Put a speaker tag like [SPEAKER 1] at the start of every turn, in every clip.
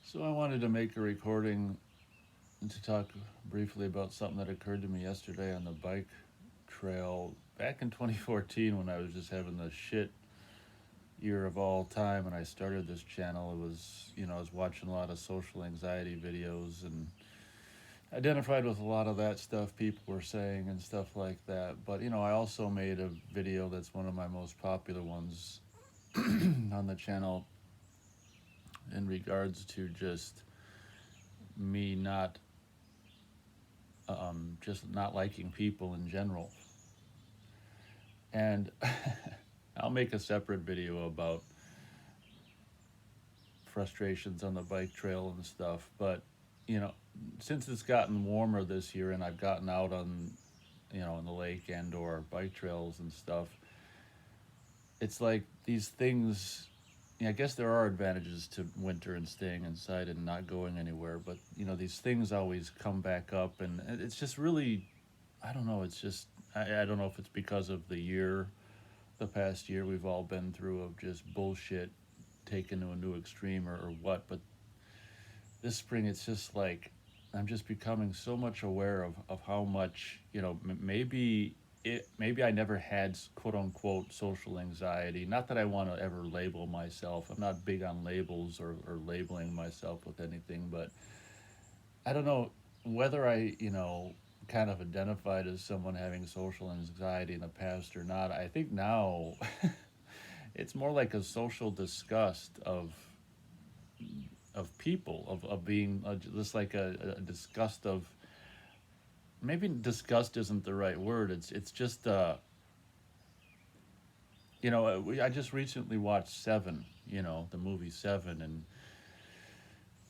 [SPEAKER 1] So I wanted to make a recording and to talk briefly about something that occurred to me yesterday on the bike trail back in 2014 when I was just having the shit year of all time. And I started this channel. It was, I was watching a lot of social anxiety videos and identified with a lot of that stuff people were saying and stuff like that. But, I also made a video that's one of my most popular ones on the channel in regards to just me not just not liking people in general. And I'll make a separate video about frustrations on the bike trail and stuff. But, you know, since it's gotten warmer this year and I've gotten out on, in the lake and or bike trails and stuff, it's like these things. I guess there are advantages to winter and staying inside and not going anywhere, but these things always come back up, and it's just really, I don't know. It's just I don't know if it's because of the past year we've all been through of just bullshit taken to a new extreme or what. But this spring, it's just like I'm just becoming so much aware of how much maybe I never had quote unquote social anxiety. Not that I want to ever label myself. I'm not big on labels or labeling myself with anything, but I don't know whether I kind of identified as someone having social anxiety in the past or not. I think now it's more like a social disgust of people, of being just like a disgust of, maybe disgust isn't the right word. It's just I just recently watched Seven, the movie Seven, and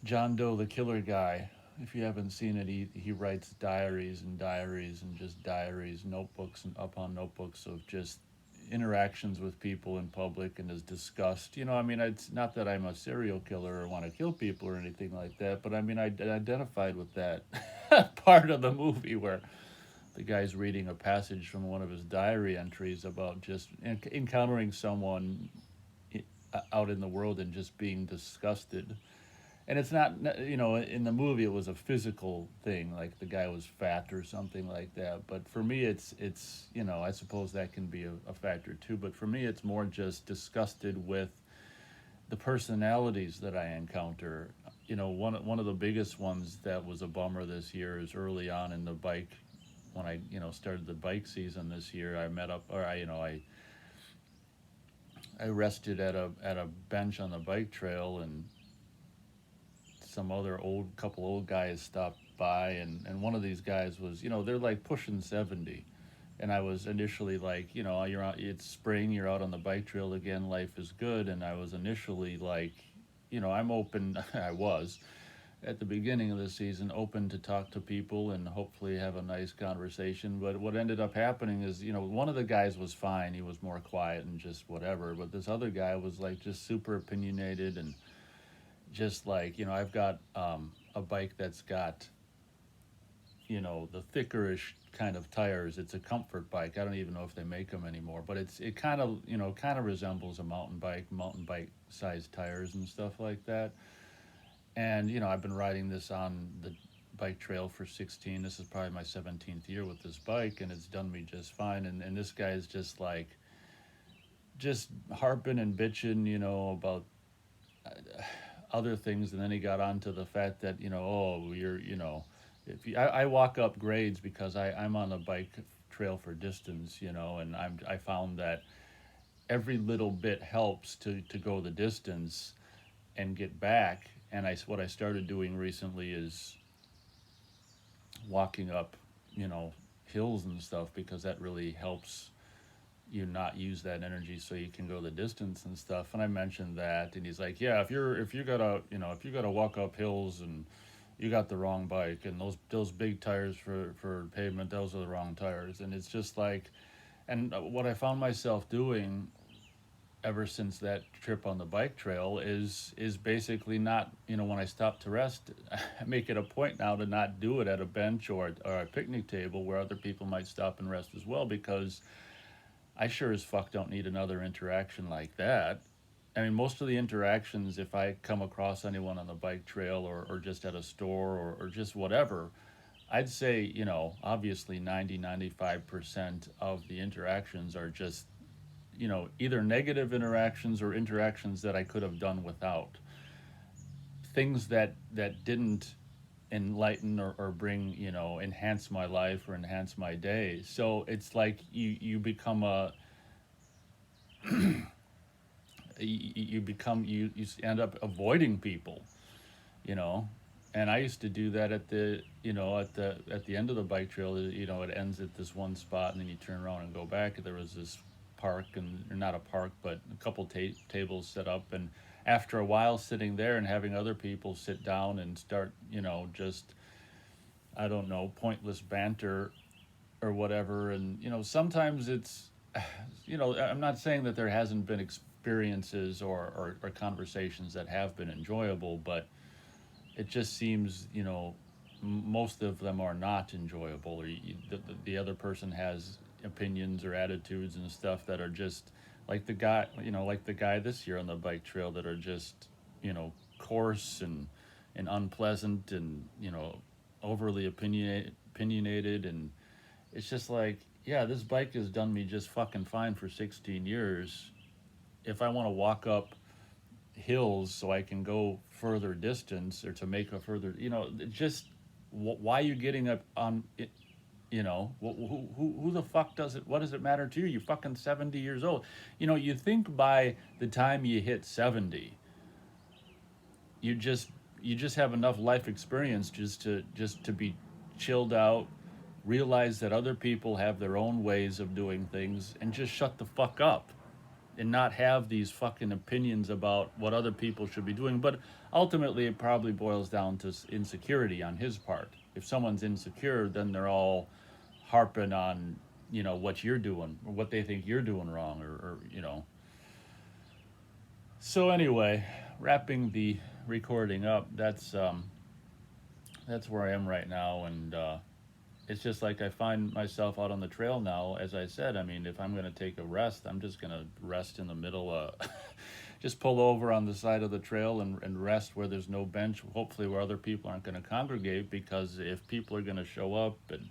[SPEAKER 1] John Doe, the killer guy. If you haven't seen it, he writes diaries and diaries and just diaries, notebooks and upon notebooks of just interactions with people in public and his disgust. I mean, it's not that I'm a serial killer or want to kill people or anything like that, but I mean, I identified with that part of the movie where the guy's reading a passage from one of his diary entries about just encountering someone out in the world and just being disgusted. And it's not, in the movie it was a physical thing, like the guy was fat or something like that. But for me, it's I suppose that can be a factor too. But for me, it's more just disgusted with the personalities that I encounter. One of the biggest ones that was a bummer this year is early on in the bike, when I started the bike season this year. I met up, or I rested at a bench on the bike trail, and some other couple old guys stopped by, and one of these guys was, they're like pushing 70. And I was initially like, you're out, it's spring, you're out on the bike trail again, life is good. And I was initially like, I'm open. I was at the beginning of the season open to talk to people and hopefully have a nice conversation. But what ended up happening is, one of the guys was fine, he was more quiet and just whatever, but this other guy was like just super opinionated, and just like, I've got a bike that's got, the thickerish kind of tires. It's a comfort bike. I don't even know if they make them anymore, but it kind of, kind of resembles a mountain bike sized tires and stuff like that. And, I've been riding this on the bike trail for 16. This is probably my 17th year with this bike, and it's done me just fine. And this guy's just like, just harping and bitching, about other things. And then he got onto the fact that, oh, you're, if you, I walk up grades because I'm on a bike trail for distance, and I found that every little bit helps to go the distance and get back. And what I started doing recently is walking up, hills and stuff, because that really helps you not use that energy so you can go the distance and stuff. And I mentioned that, and he's like, yeah, if you gotta walk up hills, and you got the wrong bike, and those big tires for pavement, those are the wrong tires. And it's just like, and what I found myself doing ever since that trip on the bike trail is basically not, when I stop to rest, I make it a point now to not do it at a bench or a picnic table where other people might stop and rest as well, because I sure as fuck don't need another interaction like that. I mean, most of the interactions, if I come across anyone on the bike trail or just at a store or just whatever, I'd say, obviously 95% of the interactions are just, either negative interactions or interactions that I could have done without. Things that didn't enlighten or bring, enhance my life or enhance my day. So it's like you become you end up avoiding people, you know. And I used to do that at the at the end of the bike trail. It ends at this one spot, and then you turn around and go back. There was this park, and or not a park, but a couple tables set up. And after a while sitting there and having other people sit down and start, just, I don't know, pointless banter or whatever. And sometimes it's, I'm not saying that there hasn't been experiences or conversations that have been enjoyable, but it just seems, most of them are not enjoyable, or the other person has opinions or attitudes and stuff that are just like the guy this year on the bike trail, that are just, coarse and unpleasant, and overly opinionated. And it's just like, yeah, this bike has done me just fucking fine for 16 years. If I want to walk up hills so I can go further distance, or to make a further, just why are you getting up on it? Who the fuck does it? What does it matter to you? You fucking 70 years old. You think by the time you hit 70, you just you just have enough life experience just to be chilled out, realize that other people have their own ways of doing things, and just shut the fuck up and not have these fucking opinions about what other people should be doing. But ultimately, it probably boils down to insecurity on his part. If someone's insecure, then they're all harping on, what you're doing or what they think you're doing wrong, or. So anyway, wrapping the recording up. That's where I am right now, and it's just like I find myself out on the trail now. As I said, I mean, if I'm going to take a rest, I'm just going to rest in the middle. Just pull over on the side of the trail and rest where there's no bench, hopefully where other people aren't going to congregate, because if people are going to show up and,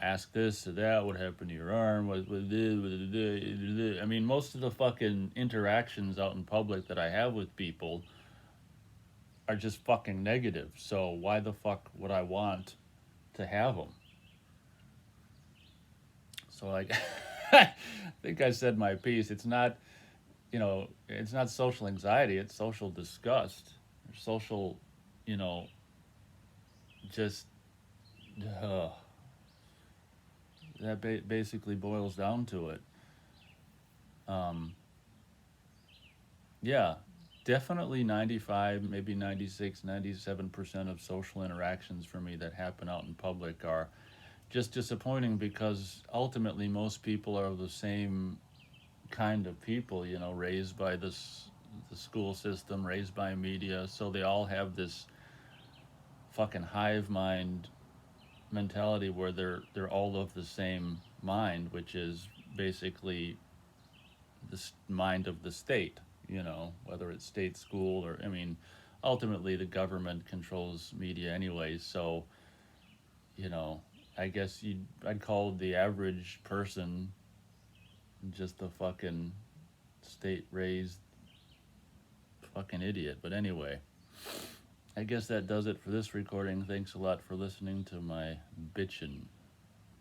[SPEAKER 1] ask this or that, what happened to your arm, what this, I mean, most of the fucking interactions out in public that I have with people are just fucking negative. So why the fuck would I want to have them? So, like, I think I said my piece. It's not social anxiety, it's social disgust, or social, you know just uh, that basically boils down to it. um, yeah, definitely 95, maybe 96, 97% of social interactions for me that happen out in public are just disappointing, because ultimately most people are the same kind of people, raised by the school system, raised by media, so they all have this fucking hive mind mentality where they're all of the same mind, which is basically the mind of the state, whether it's state, school, or, I mean, ultimately the government controls media anyway. So, you know, I guess I'd call the average person just a fucking state raised fucking idiot. But anyway, I guess that does it for this recording. Thanks a lot for listening to my bitchin'.